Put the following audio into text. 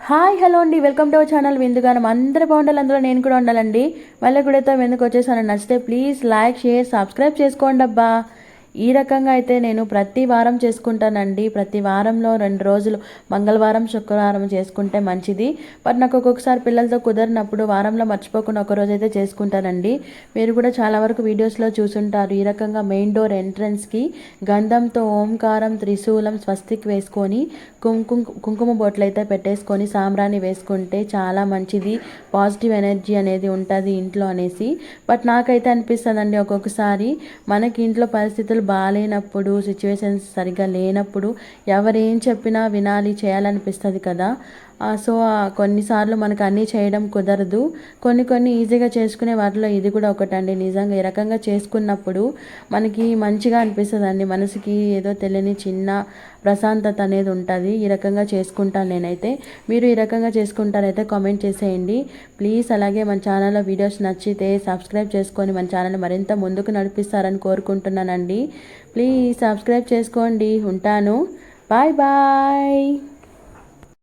Hi hello అండి, welcome to our channel విందుగానం. అందరూ బాగుండాలి, అందులో నేను కూడా ఉండాలండి. మళ్ళీ కూడా ఎందుకు వచ్చేసాను, నచ్చితే ప్లీజ్ లైక్ షేర్ సబ్స్క్రైబ్ చేసుకోండి అబ్బా. ఈ రకంగా అయితే నేను ప్రతి వారం చేసుకుంటానండి. ప్రతి వారంలో 2 రోజులు మంగళవారం శుక్రవారం చేసుకుంటే మంచిది. బట్ నాకు ఒక్కొక్కసారి పిల్లలతో కుదరినప్పుడు వారంలో మర్చిపోకుండా ఒక రోజు అయితే చేసుకుంటానండి. మీరు కూడా చాలా వరకు వీడియోస్లో చూసుంటారు. ఈ రకంగా మెయిన్ డోర్ ఎంట్రన్స్కి గంధంతో ఓంకారం త్రిశూలం స్వస్తిక్ వేసుకొని కుంకుమ బొట్లు అయితే పెట్టేసుకొని సాంబ్రాణి వేసుకుంటే చాలా మంచిది, పాజిటివ్ ఎనర్జీ అనేది ఉంటుంది ఇంట్లో అనేసి. బట్ నాకైతే అనిపిస్తుందండి, ఒక్కొక్కసారి మనకి ఇంట్లో పరిస్థితులు బాగాలేనప్పుడు, సిచ్యువేషన్స్ సరిగ్గా లేనప్పుడు ఎవరేం చెప్పినా వినాలి, చేయాలనిపిస్తుంది కదా. సో కొన్నిసార్లు మనకు అన్నీ చేయడం కుదరదు. కొన్ని ఈజీగా చేసుకునే వాటిలో ఇది కూడా ఒకటండి. నిజంగా ఈ రకంగా చేసుకున్నప్పుడు మనకి మంచిగా అనిపిస్తుందండి. మనసుకి ఏదో తెలియని చిన్న ప్రశాంతత అనేది ఉంటుంది. ఈ రకంగా చేసుకుంటాను నేనైతే. మీరు ఈ రకంగా చేసుకుంటారైతే కామెంట్ చేసేయండి ప్లీజ్. అలాగే మన ఛానల్లో వీడియోస్ నచ్చితే సబ్స్క్రైబ్ చేసుకొని మన ఛానల్ మరింత ముందుకు నడిపిస్తారని కోరుకుంటున్నానండి. ప్లీజ్ సబ్స్క్రైబ్ చేసుకోండి. ఉంటాను. Bye bye.